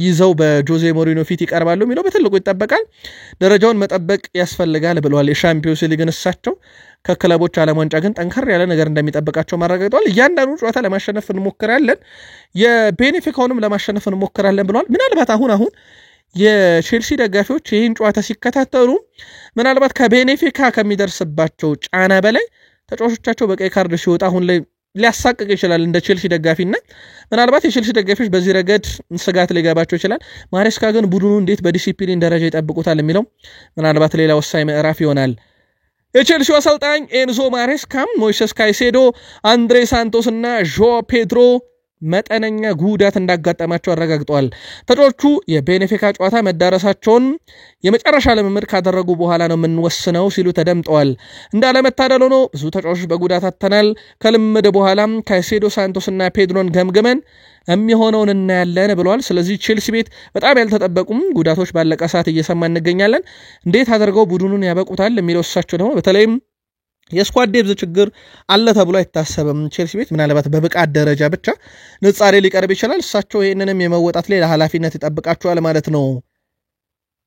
Speaker 1: ይዘው በጆዜ ሞሪኒዮ ፊት ይቀርባሉ የሚለው በትልቁ ይጠበቃል። ደረጃውን መጠበቅ ያስፈልጋል ብለዋል። የሻምፒዮንስ ሊግን እሳቸው ከክለቦች ዓለም ዋንጫ ግን ጠንከር ያለ ነገር እንደሚጠበቃቸው ማረጋግጠዋል። እያንዳንዱ ጨዋታ ለማሸነፍ እንሞክራለን የቤኔፊካውንም ለማሸነፍ እንሞክራለን ብለዋል። ምናልባት አሁን የቼልሲ ደጋፊዎች ይህን ጨዋታ ሲከታተሉ ምናልባት ከቤኔፊካ ከሚደርስባቸው ጫና በላይ ተጫዋቾቻቸው በቀይ ካርድ ሲወጣ አሁን ላይ ሊያሳቅቅ ይችላል እንደ ቼልሲ ደጋፊና ምናልባት የቼልሲ ደጋፊዎች በዚህ ረገድ ስጋት ሊገባቸው ይችላል። ማሬስካ ግን ቡድኑ እንዴት በዲሲፕሊን ደረጃ ይጠብቁታል የሚለው ምናልባት ሌላ ወሳኝ ምዕራፍ ይሆናል። የቼልሲው አሰልጣኝ ኤንዞ ማሬስካ ሞይሴስ ካይሴዶ፣ አንድሬ ሳንቶስ እና ዦ ፔድሮ መጠነኛ ጉዳት እንዳጋጠማቸው አረጋግጠዋል። ተጫዋቾቹ የቤኔፊካ ጨዋታ መዳረሳቸውን የመጨረሻ ልምምድ ካደረጉ በኋላ ነው የምንወስነው ሲሉ ተደምጠዋል። እንዳለመታደል ሆኖ ብዙ ተጫዋቾች በጉዳት አጥተናል። ከልምምድ በኋላም ካይሴዶ፣ ሳንቶስና ፔድሮን ገምግመን የሚሆነውን እናያለን ብለዋል። ስለዚህ ቼልሲ ቤት በጣም ያልተጠበቁም ጉዳቶች ባለቀ ሰዓት እየሰማ እንገኛለን። እንዴት አድርገው ቡድኑን ያበቁታል የሚለው እሳቸው ደግሞ በተለይም የስኳድ ዴፕዝ ችግር አለ ተብሎ አይታሰብም። ቼልሲ ቤት ምናልባት በብቃት ደረጃ ብቻ ንጻሬ ሊቀርብ ይችላል። እሳቸው ይህንንም የመወጣት ሌላ ኃላፊነት ይጠብቃቸዋል ማለት ነው።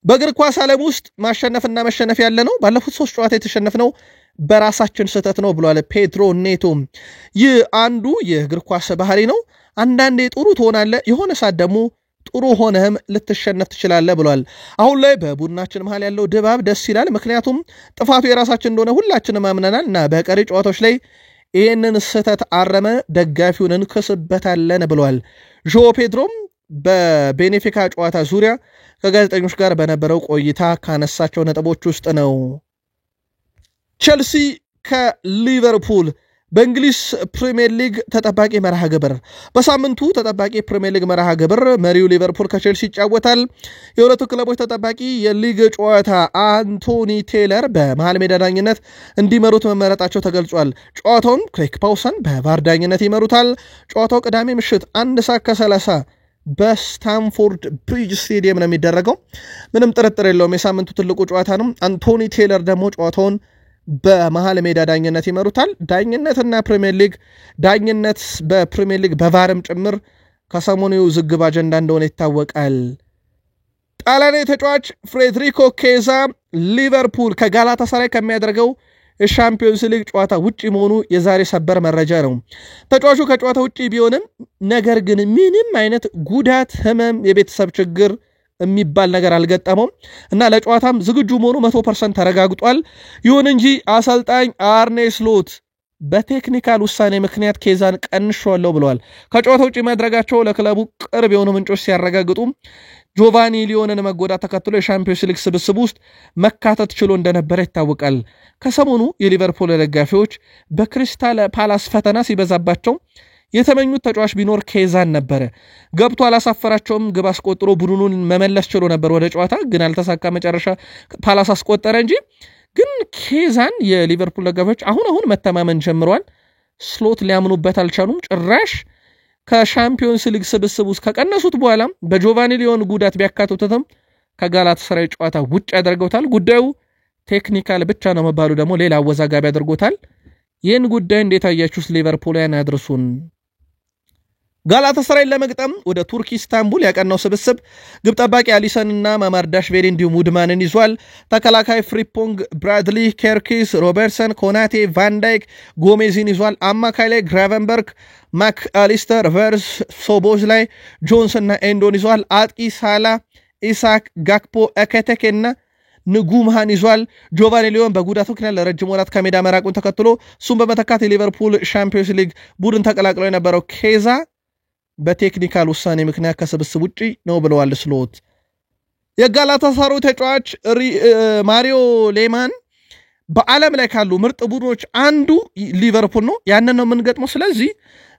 Speaker 1: በእግር ኳስ ዓለም ውስጥ ማሸነፍና መሸነፍ ያለ ነው። ባለፉት 3 ጨዋታ የተሸነፍነው በራሳችን ስህተት ነው ብሏል ፔድሮ ኔቶ። ይህ አንዱ የእግር ኳስ ባህሪ ነው። አንዳንዴ ጥሩ ትሆናለህ፣ የሆነ ሰዓት ደግሞ ጥሩ ሆነህም ልትሸነፍ ትችላለህ ብሏል። አሁን ላይ በቡድናችን መሃል ያለው ድባብ ደስ ይላል፣ ምክንያቱም ጥፋቱ የራሳችን እንደሆነ ሁላችንም አምነናል እና በቀሪ ጨዋታዎች ላይ ይህንን ስህተት አረመ ደጋፊውን እንከስበታለን ብሏል። ዦ ፔድሮም በቤኔፊካ ጨዋታ ዙሪያ ከጋዜጠኞች ጋር በነበረው ቆይታ ካነሳቸው ነጥቦች ውስጥ ነው። ቼልሲ ከሊቨርፑል በእንግሊዝ ፕሪሚየር ሊግ ተጠባቂ መርሃ ግብር በሳምንቱ ተጠባቂ ፕሪሚየር ሊግ መርሃ ግብር መሪው ሊቨርፑል ከቼልሲ ይጫወታል። የሁለቱ ክለቦች ተጠባቂ የሊግ ጨዋታ አንቶኒ ቴይለር በመሃል ሜዳ ዳኝነት እንዲመሩት መመረጣቸው ተገልጿል። ጨዋታውን ክሬግ ፓውሰን በቫር ዳኝነት ይመሩታል። ጨዋታው ቅዳሜ ምሽት 1:30 በስታምፎርድ ብሪጅ ስቴዲየም ነው የሚደረገው። ምንም ጥርጥር የለውም የሳምንቱ ትልቁ ጨዋታ ነው። አንቶኒ ቴይለር ደግሞ ጨዋታውን በመሃል ሜዳ ዳኝነት ይመሩታል። ዳኝነትና ፕሪሚየር ሊግ ዳኝነት በፕሪሚየር ሊግ በቫርም ጭምር ከሰሞኑ ዝግብ አጀንዳ እንደሆነ ይታወቃል። ጣሊያናዊ ተጫዋች ፍሬድሪኮ ኬዛ ሊቨርፑል ከጋላታሳራይ ከሚያደርገው የሻምፒዮንስ ሊግ ጨዋታ ውጪ መሆኑ የዛሬ ሰበር መረጃ ነው። ተጫዋቹ ከጨዋታ ውጪ ቢሆንም ነገር ግን ምንም አይነት ጉዳት፣ ህመም፣ የቤተሰብ ችግር የሚባል ነገር አልገጠመውም እና ለጨዋታም ዝግጁ መሆኑ 100% ተረጋግጧል። ይሁን እንጂ አሰልጣኝ አርኔ ስሎት በቴክኒካል ውሳኔ ምክንያት ኬዛን ቀንሻለሁ ብለዋል። ከጨዋታ ውጪ ማድረጋቸው ለክለቡ ቅርብ የሆኑ ምንጮች ሲያረጋግጡ ጆቫኒ ሊዮንን መጎዳት ተከትሎ የሻምፒዮንስ ሊግ ስብስብ ውስጥ መካተት ችሎ እንደነበረ ይታወቃል። ከሰሞኑ የሊቨርፑል ደጋፊዎች በክሪስታል ፓላስ ፈተና ሲበዛባቸው የተመኙት ተጫዋች ቢኖር ኬዛን ነበረ። ገብቶ አላሳፈራቸውም። ግብ አስቆጥሮ ቡድኑን መመለስ ችሎ ነበር ወደ ጨዋታ፣ ግን አልተሳካ። መጨረሻ ፓላስ አስቆጠረ እንጂ ግን ኬዛን የሊቨርፑል ደጋፊዎች አሁን መተማመን ጀምረዋል። ስሎት ሊያምኑበት አልቻሉም። ጭራሽ ከሻምፒዮንስ ሊግ ስብስብ ውስጥ ከቀነሱት በኋላ በጆቫኒ ሊዮን ጉዳት ቢያካትቱትም ከጋላታሳራይ ጨዋታ ውጭ ያደርገውታል። ጉዳዩ ቴክኒካል ብቻ ነው መባሉ ደግሞ ሌላ አወዛጋቢ ያደርጎታል። ይህን ጉዳይ እንዴት አያችሁስ? ሊቨርፑልያን ያድርሱን። ጋላታሳራይን ለመግጠም ወደ ቱርክ ኢስታንቡል ያቀናው ስብስብ ግብ ጠባቂ አሊሰንና ማማርዳሽቬሊ እንዲሁም ውድማንን ይዟል። ተከላካይ ፍሪፖንግ፣ ብራድሊ፣ ኬርኪስ፣ ሮበርትሰን፣ ኮናቴ፣ ቫንዳይክ፣ ጎሜዝን ይዟል። አማካይ ላይ ግራቨንበርግ፣ ማክ አሊስተር፣ ቨርስ፣ ሶቦዝ ላይ ጆንስ እና ኤንዶን ይዟል። አጥቂ ሳላ፣ ኢሳክ፣ ጋክፖ፣ ኤኬቴኬና ንጉምሃን ይዟል። ጆቫኒ ሊዮን በጉዳት ምክንያት ለረጅም ወራት ከሜዳ መራቁን ተከትሎ እሱም በመተካት የሊቨርፑል ሻምፒዮንስ ሊግ ቡድን ተቀላቅሎ የነበረው ኬዛ በቴክኒካል ውሳኔ ምክንያት ከስብስብ ውጪ ነው ብለዋል ስሎት። የጋላታሳራዩ ተጫዋች ማሪዮ ሌማን በዓለም ላይ ካሉ ምርጥ ቡድኖች አንዱ ሊቨርፑል ነው። ያንን ነው የምንገጥመው። ስለዚህ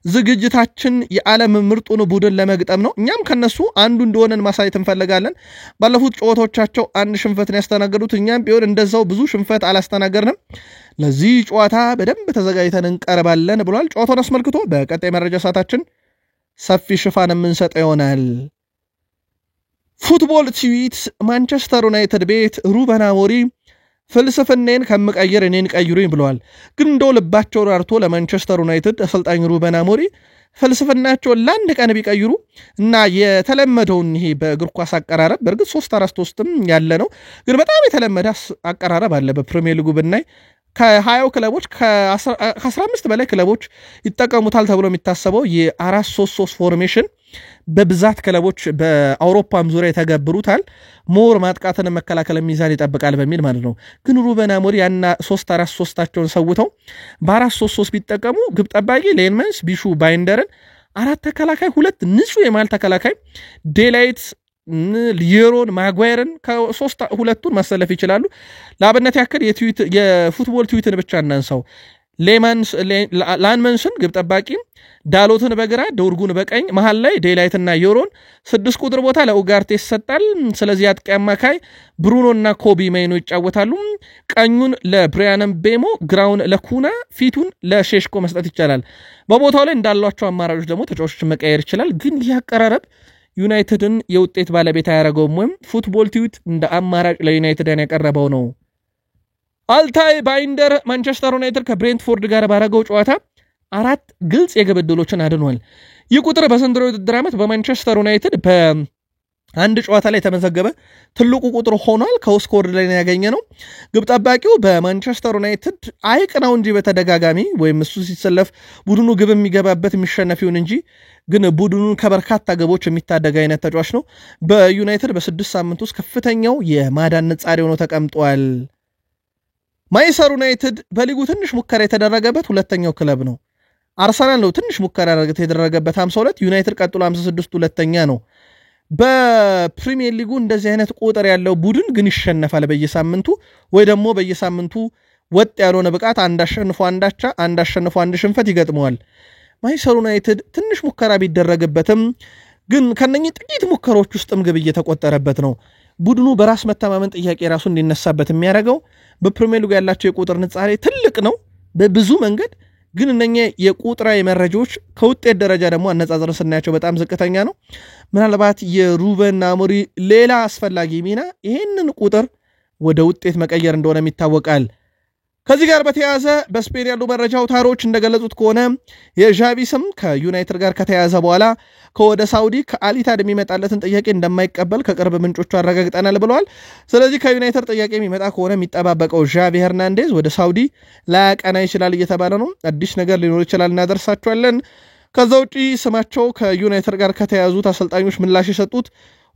Speaker 1: ዝግጅታችን የዓለም ምርጡን ቡድን ለመግጠም ነው። እኛም ከነሱ አንዱ እንደሆነን ማሳየት እንፈልጋለን። ባለፉት ጨዋታዎቻቸው አንድ ሽንፈትን ያስተናገዱት፣ እኛም ቢሆን እንደዛው ብዙ ሽንፈት አላስተናገርንም። ለዚህ ጨዋታ በደንብ ተዘጋጅተን እንቀርባለን ብሏል። ጨዋታውን አስመልክቶ በቀጣይ መረጃ ሰዓታችን ሰፊ ሽፋን የምንሰጠው ይሆናል። ፉትቦል ትዊት ማንቸስተር ዩናይትድ ቤት ሩበን አሞሪም ፍልስፍናን ከምቀይር እኔን ቀይሩኝ ብለዋል። ግን እንደው ልባቸው ራርቶ ለማንቸስተር ዩናይትድ አሰልጣኝ ሩበን አሞሪም ፍልስፍናቸውን ለአንድ ቀን ቢቀይሩ እና የተለመደውን ይሄ በእግር ኳስ አቀራረብ በእርግጥ 3-4-3ም ያለ ነው፣ ግን በጣም የተለመደ አቀራረብ አለ በፕሪሚየር ሊጉ ብናይ ከ20 ክለቦች ከ15 በላይ ክለቦች ይጠቀሙታል ተብሎ የሚታሰበው የ4-3-3 ፎርሜሽን በብዛት ክለቦች በአውሮፓም ዙሪያ የተገብሩታል። ሞር ማጥቃትን መከላከል ሚዛን ይጠብቃል በሚል ማለት ነው። ግን ሩበን አሞሪም ያና 3-4-3ቸውን ሰውተው በ4-3-3 ቢጠቀሙ ግብ ጠባቂ ሌንመንስ፣ ቢሹ፣ ባይንደርን፣ አራት ተከላካይ፣ ሁለት ንጹህ የማል ተከላካይ ዴላይት፣ ሊየሮን፣ ማጓየርን ከሶስት ሁለቱን ማሰለፍ ይችላሉ። ለአብነት ያክል የፉትቦል ትዊትን ብቻ እናንሳው። ላንመንስን ግብ ጠባቂ፣ ዳሎትን በግራ ደውርጉን በቀኝ፣ መሃል ላይ ዴላይትና ዮሮን፣ 6 ቁጥር ቦታ ለኡጋርቴ ይሰጣል። ስለዚህ አጥቂ አማካይ ብሩኖና ኮቢ ማይኖ ይጫወታሉ። ቀኙን ለብሪያን ቤሞ፣ ግራውን ለኩና፣ ፊቱን ለሼሽኮ መስጠት ይቻላል። በቦታው ላይ እንዳሏቸው አማራጮች ደግሞ ተጫዋቾችን መቀየር ይችላል። ግን ይህ አቀራረብ ዩናይትድን የውጤት ባለቤት አያደርገውም። ወይም ፉትቦል ትዊት እንደ አማራጭ ለዩናይትድን ያቀረበው ነው። አልታይ ባይንደር ማንቸስተር ዩናይትድ ከብሬንትፎርድ ጋር ባረገው ጨዋታ 4 ግልጽ የግብ ዕድሎችን አድኗል። ይህ ቁጥር በዘንድሮው የውድድር ዓመት በማንቸስተር ዩናይትድ በአንድ ጨዋታ ላይ የተመዘገበ ትልቁ ቁጥር ሆኗል። ከኦስኮርድ ላይ ያገኘ ነው። ግብ ጠባቂው በማንቸስተር ዩናይትድ አይቅናው እንጂ በተደጋጋሚ ወይም እሱ ሲሰለፍ ቡድኑ ግብ የሚገባበት የሚሸነፍ ይሁን እንጂ ግን ቡድኑን ከበርካታ ግቦች የሚታደግ አይነት ተጫዋች ነው። በዩናይትድ በ6 ሳምንት ውስጥ ከፍተኛው የማዳን ንጻሬ ሆኖ ተቀምጧል። ማንቸስተር ዩናይትድ በሊጉ ትንሽ ሙከራ የተደረገበት ሁለተኛው ክለብ ነው። አርሰናል ነው ትንሽ ሙከራ የተደረገበት 52፣ ዩናይትድ ቀጥሎ 56 ሁለተኛ ነው። በፕሪሚየር ሊጉ እንደዚህ አይነት ቁጥር ያለው ቡድን ግን ይሸነፋል በየሳምንቱ ወይ ደግሞ በየሳምንቱ ወጥ ያልሆነ ብቃት አንድ አሸንፎ አንድ ሽንፈት ይገጥመዋል። ማንቸስተር ዩናይትድ ትንሽ ሙከራ ቢደረግበትም ግን ከነኚህ ጥቂት ሙከራዎች ውስጥም ግብ እየተቆጠረበት ነው። ቡድኑ በራስ መተማመን ጥያቄ ራሱ እንዲነሳበት የሚያደርገው በፕሪሚየር ሊግ ያላቸው የቁጥር ንጻሬ ትልቅ ነው በብዙ መንገድ። ግን እነኚህ የቁጥራዊ መረጃዎች ከውጤት ደረጃ ደግሞ አነጻጽረን ስናያቸው በጣም ዝቅተኛ ነው። ምናልባት የሩበን አሞሪም ሌላ አስፈላጊ ሚና ይሄንን ቁጥር ወደ ውጤት መቀየር እንደሆነ ይታወቃል። ከዚህ ጋር በተያያዘ በስፔን ያሉ መረጃ አውታሮች እንደገለጹት ከሆነ የዣቪ ስም ከዩናይትድ ጋር ከተያያዘ በኋላ ከወደ ሳውዲ ከአሊታድ የሚመጣለትን ጥያቄ እንደማይቀበል ከቅርብ ምንጮቹ አረጋግጠናል ብለዋል። ስለዚህ ከዩናይትድ ጥያቄ የሚመጣ ከሆነ የሚጠባበቀው ዣቪ ሄርናንዴዝ ወደ ሳውዲ ላያቀና ይችላል እየተባለ ነው። አዲስ ነገር ሊኖር ይችላል፣ እናደርሳቸዋለን። ከዛ ውጪ ስማቸው ከዩናይትድ ጋር ከተያያዙት አሰልጣኞች ምላሽ የሰጡት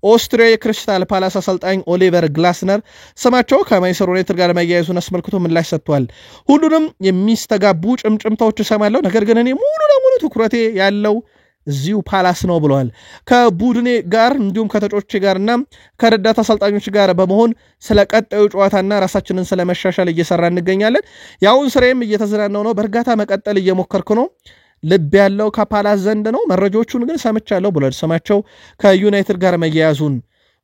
Speaker 1: ኦስትሪያ የክሪስታል ፓላስ አሰልጣኝ ኦሊቨር ግላስነር ስማቸው ከማንቸስተር ዩናይትድ ጋር መያያዙን አስመልክቶ ምላሽ ሰጥቷል። ሁሉንም የሚስተጋቡ ጭምጭምታዎች እሰማለሁ፣ ነገር ግን እኔ ሙሉ ለሙሉ ትኩረቴ ያለው እዚሁ ፓላስ ነው ብለዋል። ከቡድኔ ጋር እንዲሁም ከተጫዋቾቼ ጋርና ከረዳት አሰልጣኞች ጋር በመሆን ስለ ቀጣዩ ጨዋታና ራሳችንን ስለመሻሻል እየሰራ እንገኛለን። ያውን ስራዬም እየተዝናናው ነው። በእርጋታ መቀጠል እየሞከርኩ ነው። ልብ ያለው ከፓላስ ዘንድ ነው። መረጃዎቹን ግን ሰምቻለሁ ብሏል። ስማቸው ከዩናይትድ ጋር መያያዙን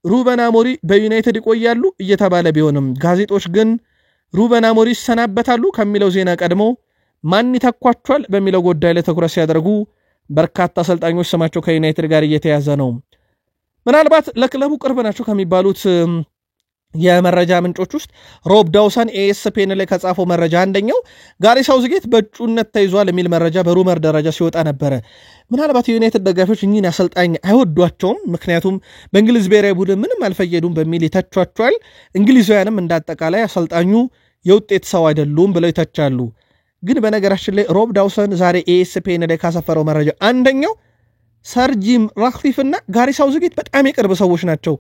Speaker 1: ሩበን አሞሪም በዩናይትድ ይቆያሉ እየተባለ ቢሆንም ጋዜጦች ግን ሩበን አሞሪም ይሰናበታሉ ከሚለው ዜና ቀድሞ ማን ይተኳቸዋል በሚለው ጉዳይ ላይ ትኩረት ሲያደርጉ በርካታ አሰልጣኞች ስማቸው ከዩናይትድ ጋር እየተያዘ ነው። ምናልባት ለክለቡ ቅርብ ናቸው ከሚባሉት የመረጃ ምንጮች ውስጥ ሮብ ዳውሰን ኤኤስፒኤን ላይ ከጻፈው መረጃ አንደኛው ጋሪ ሳውዝጌት በእጩነት ተይዟል የሚል መረጃ በሩመር ደረጃ ሲወጣ ነበረ። ምናልባት የዩናይትድ ደጋፊዎች እኚህን አሰልጣኝ አይወዷቸውም፣ ምክንያቱም በእንግሊዝ ብሔራዊ ቡድን ምንም አልፈየዱም በሚል ይተቿቸዋል። እንግሊዛውያንም እንዳጠቃላይ አሰልጣኙ የውጤት ሰው አይደሉም ብለው ይተቻሉ። ግን በነገራችን ላይ ሮብ ዳውሰን ዛሬ ኤኤስፒኤን ላይ ካሰፈረው መረጃ አንደኛው ሰር ጂም ራትክሊፍ እና ጋሪ ሳውዝጌት በጣም የቅርብ ሰዎች ናቸው።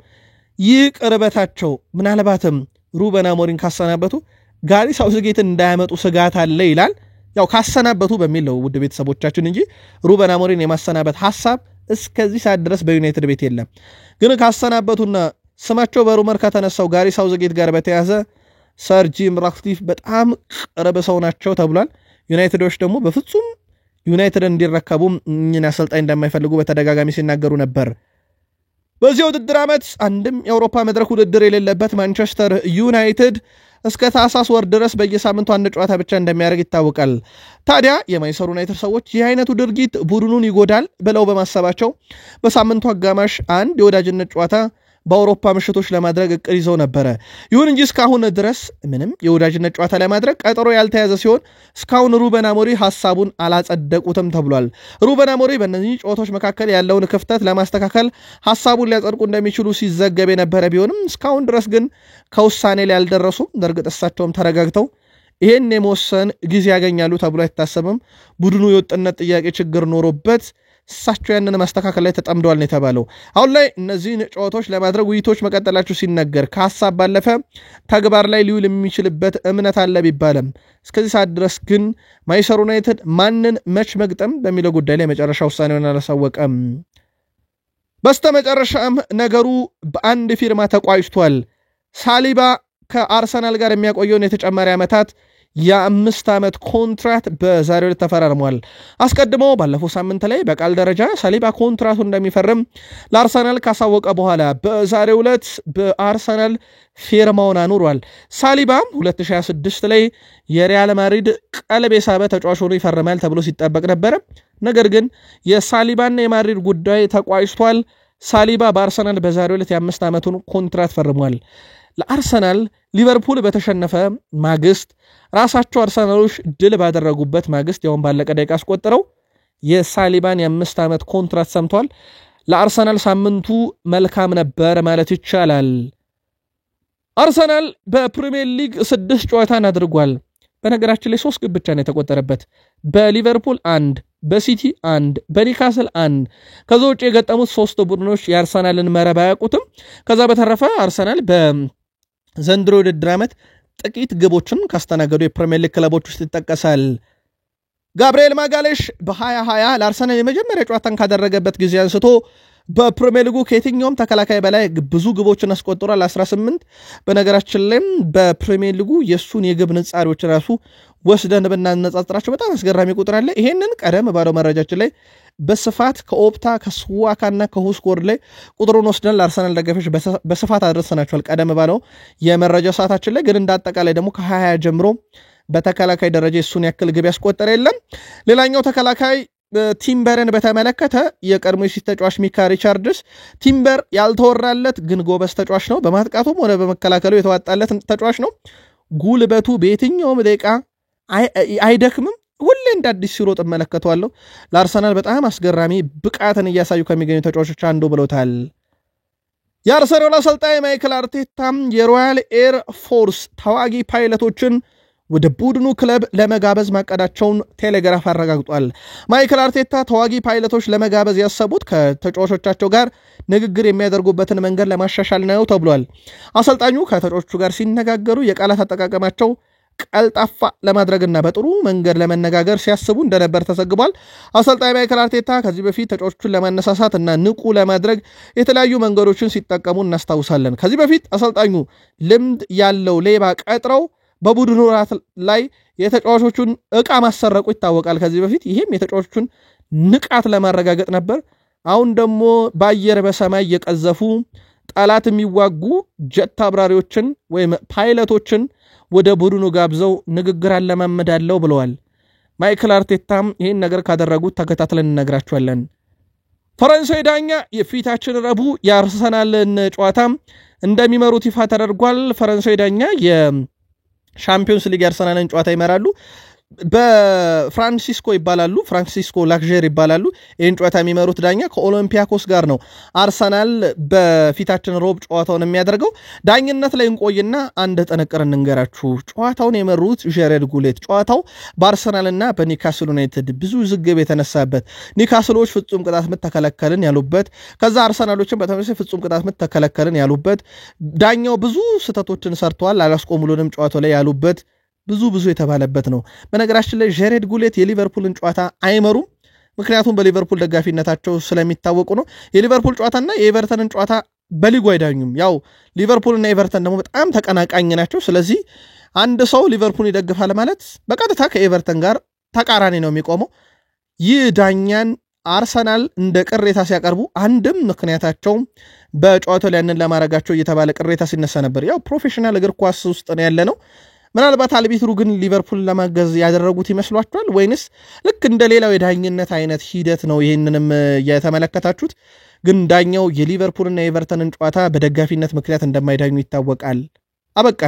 Speaker 1: ይህ ቅርበታቸው ምናልባትም ሩበን አሞሪም ካሰናበቱ ጋሪ ሳውዝጌትን እንዳያመጡ ስጋት አለ ይላል። ያው ካሰናበቱ በሚል ነው ውድ ቤተሰቦቻችን እንጂ ሩበን አሞሪም የማሰናበት ሐሳብ እስከዚህ ሰዓት ድረስ በዩናይትድ ቤት የለም። ግን ካሰናበቱና ስማቸው በሩመር ከተነሳው ጋሪ ሳውዝጌት ጋር በተያዘ ሰር ጂም ራትክሊፍ በጣም ቅርብ ሰው ናቸው ተብሏል። ዩናይትዶች ደግሞ በፍጹም ዩናይትድን እንዲረከቡ እኚህን አሰልጣኝ እንደማይፈልጉ በተደጋጋሚ ሲናገሩ ነበር። በዚህ ውድድር ዓመት አንድም የአውሮፓ መድረክ ውድድር የሌለበት ማንቸስተር ዩናይትድ እስከ ታህሳስ ወር ድረስ በየሳምንቱ አንድ ጨዋታ ብቻ እንደሚያደርግ ይታወቃል። ታዲያ የማንቸስተር ዩናይትድ ሰዎች ይህ አይነቱ ድርጊት ቡድኑን ይጎዳል ብለው በማሰባቸው በሳምንቱ አጋማሽ አንድ የወዳጅነት ጨዋታ በአውሮፓ ምሽቶች ለማድረግ እቅድ ይዘው ነበረ። ይሁን እንጂ እስካሁን ድረስ ምንም የወዳጅነት ጨዋታ ለማድረግ ቀጠሮ ያልተያዘ ሲሆን እስካሁን ሩበን አሞሪም ሐሳቡን አላጸደቁትም ተብሏል። ሩበን አሞሪም በእነዚህ ጨዋታዎች መካከል ያለውን ክፍተት ለማስተካከል ሐሳቡን ሊያጸድቁ እንደሚችሉ ሲዘገብ የነበረ ቢሆንም እስካሁን ድረስ ግን ከውሳኔ ላይ አልደረሱም። በእርግጥ እሳቸውም ተረጋግተው ይሄን የመወሰን ጊዜ ያገኛሉ ተብሎ አይታሰብም። ቡድኑ የወጥነት ጥያቄ ችግር ኖሮበት እሳቸው ያንን ማስተካከል ላይ ተጠምደዋል ነው የተባለው። አሁን ላይ እነዚህን ጨዋታዎች ለማድረግ ውይይቶች መቀጠላቸው ሲነገር ከሐሳብ ባለፈ ተግባር ላይ ሊውል የሚችልበት እምነት አለ ቢባልም እስከዚህ ሰዓት ድረስ ግን ማንቸስተር ዩናይትድ ማንን መች መግጠም በሚለው ጉዳይ ላይ መጨረሻ ውሳኔውን አላሳወቀም። በስተመጨረሻም ነገሩ በአንድ ፊርማ ተቋጭቷል። ሳሊባ ከአርሰናል ጋር የሚያቆየውን የተጨማሪ ዓመታት የ5 ዓመት ኮንትራት በዛሬው ዕለት ተፈራርሟል። አስቀድሞ ባለፈው ሳምንት ላይ በቃል ደረጃ ሳሊባ ኮንትራቱ እንደሚፈርም ለአርሰናል ካሳወቀ በኋላ በዛሬው ዕለት በአርሰናል ፊርማውን አኑሯል። ሳሊባ 2026 ላይ የሪያል ማድሪድ ቀለብ የሳበ ተጫዋች ሆኖ ይፈርማል ተብሎ ሲጠበቅ ነበር። ነገር ግን የሳሊባና የማድሪድ ጉዳይ ተቋጭቷል። ሳሊባ በአርሰናል በዛሬው ዕለት የ5 ዓመቱን ኮንትራት ፈርሟል። ለአርሰናል ሊቨርፑል በተሸነፈ ማግስት ራሳቸው አርሰናሎች ድል ባደረጉበት ማግስት ያውን ባለቀ ደቂቃ አስቆጥረው የሳሊባን የ5 ዓመት ኮንትራት ሰምቷል። ለአርሰናል ሳምንቱ መልካም ነበር ማለት ይቻላል። አርሰናል በፕሪሚየር ሊግ 6 ጨዋታን አድርጓል። በነገራችን ላይ 3 ግብ ብቻ ነው የተቆጠረበት። በሊቨርፑል 1፣ በሲቲ 1፣ በኒካስል 1። ከዛ ውጭ የገጠሙት 3 ቡድኖች የአርሰናልን መረብ አያውቁትም። ከዛ በተረፈ አርሰናል በዘንድሮ ውድድር ዓመት ጥቂት ግቦችን ካስተናገዱ የፕሪሚየር ሊግ ክለቦች ውስጥ ይጠቀሳል። ጋብርኤል ማጋሌሽ በ2020 ለአርሰናል የመጀመሪያ ጨዋታን ካደረገበት ጊዜ አንስቶ በፕሪሚየር ሊጉ ከየትኛውም ተከላካይ በላይ ብዙ ግቦችን አስቆጥሯል 18 በነገራችን ላይ በፕሪሚየር ሊጉ የሱን የግብ ንጻሪዎች ራሱ ወስደን ብናነጻጽራቸው በጣም አስገራሚ ቁጥር አለ ይሄንን ቀደም ባለው መረጃችን ላይ በስፋት ከኦፕታ ከስዋካና ከሁስኮር ላይ ቁጥሩን ወስደን ለአርሰናል ደጋፊዎች በስፋት አድርሰናቸዋል ቀደም ባለው የመረጃ ሰዓታችን ላይ ግን እንዳጠቃላይ ደግሞ ከ20 ጀምሮ በተከላካይ ደረጃ እሱን ያክል ግብ ያስቆጠረ የለም ሌላኛው ተከላካይ ቲምበርን በተመለከተ የቀድሞ ሲቲ ተጫዋች ሚካ ሪቻርድስ ቲምበር ያልተወራለት ግን ጎበዝ ተጫዋች ነው በማጥቃቱም ሆነ በመከላከሉ የተዋጣለት ተጫዋች ነው ጉልበቱ በየትኛውም ደቂቃ አይደክምም ሁሌ እንደ አዲስ ሲሮጥ መለከቷለሁ ለአርሰናል በጣም አስገራሚ ብቃትን እያሳዩ ከሚገኙ ተጫዋቾች አንዱ ብለውታል የአርሰናል አሰልጣኝ ማይክል አርቴታም የሮያል ኤር ፎርስ ተዋጊ ፓይለቶችን ወደ ቡድኑ ክለብ ለመጋበዝ ማቀዳቸውን ቴሌግራፍ አረጋግጧል ማይክል አርቴታ ተዋጊ ፓይለቶች ለመጋበዝ ያሰቡት ከተጫዋቾቻቸው ጋር ንግግር የሚያደርጉበትን መንገድ ለማሻሻል ነው ተብሏል አሰልጣኙ ከተጫዋቾቹ ጋር ሲነጋገሩ የቃላት አጠቃቀማቸው ቀልጣፋ ለማድረግና በጥሩ መንገድ ለመነጋገር ሲያስቡ እንደነበር ተዘግቧል አሰልጣኝ ማይክል አርቴታ ከዚህ በፊት ተጫዋቾቹን ለማነሳሳት እና ንቁ ለማድረግ የተለያዩ መንገዶችን ሲጠቀሙ እናስታውሳለን ከዚህ በፊት አሰልጣኙ ልምድ ያለው ሌባ ቀጥረው በቡድኑ ራት ላይ የተጫዋቾቹን ዕቃ ማሰረቁ ይታወቃል ከዚህ በፊት ይሄም የተጫዋቾቹን ንቃት ለማረጋገጥ ነበር አሁን ደግሞ በአየር በሰማይ የቀዘፉ ጠላት የሚዋጉ ጀት አብራሪዎችን ወይም ፓይለቶችን ወደ ቡድኑ ጋብዘው ንግግር አለማመዳለው ብለዋል ማይክል አርቴታም ይሄን ነገር ካደረጉት ተከታትለን እንነግራችኋለን ፈረንሳይ ዳኛ የፊታችን ረቡዕ የአርሰናልን ጨዋታ እንደሚመሩት ይፋ ተደርጓል ፈረንሳይ ዳኛ ሻምፒዮንስ ሊግ አርሰናልን ጨዋታ ይመራሉ በፍራንሲስኮ ይባላሉ ፍራንሲስኮ ላክዠር ይባላሉ ይህን ጨዋታ የሚመሩት ዳኛ ከኦሎምፒያኮስ ጋር ነው አርሰናል በፊታችን ሮብ ጨዋታውን የሚያደርገው ዳኝነት ላይ እንቆይና አንድ ጥንቅር እንንገራችሁ ጨዋታውን የመሩት ጄሬድ ጉሌት ጨዋታው በአርሰናልና በኒካስል ዩናይትድ ብዙ ዝግብ የተነሳበት ኒካስሎች ፍጹም ቅጣት ምት ተከለከልን ያሉበት ከዛ አርሰናሎችን በተመሳሳይ ፍጹም ቅጣት ምት ተከለከልን ያሉበት ዳኛው ብዙ ስህተቶችን ሰርተዋል አላስቆሙልንም ጨዋታው ላይ ያሉበት ብዙ የተባለበት ነው በነገራችን ላይ ጄሬድ ጉሌት የሊቨርፑልን ጨዋታ አይመሩም ምክንያቱም በሊቨርፑል ደጋፊነታቸው ስለሚታወቁ ነው የሊቨርፑል ጨዋታና የኤቨርተንን ጨዋታ በሊጉ አይዳኙም ያው ሊቨርፑልና ኤቨርተን ደግሞ በጣም ተቀናቃኝ ናቸው ስለዚህ አንድ ሰው ሊቨርፑል ይደግፋል ማለት በቀጥታ ከኤቨርተን ጋር ተቃራኒ ነው የሚቆመው ይህ ዳኛን አርሰናል እንደ ቅሬታ ሲያቀርቡ አንድም ምክንያታቸው በጨዋታው ላይ ያንን ለማረጋቸው እየተባለ ቅሬታ ሲነሳ ነበር ያው ፕሮፌሽናል እግር ኳስ ውስጥ ነው ያለ ነው ምናልባት አልቢትሩ ግን ሊቨርፑል ለማገዝ ያደረጉት ይመስሏችኋል ወይንስ ልክ እንደ ሌላው የዳኝነት አይነት ሂደት ነው ይሄንንም የተመለከታችሁት ግን ዳኛው የሊቨርፑልና የኤቨርተንን ጨዋታ በደጋፊነት ምክንያት እንደማይዳኙ ይታወቃል አበቃ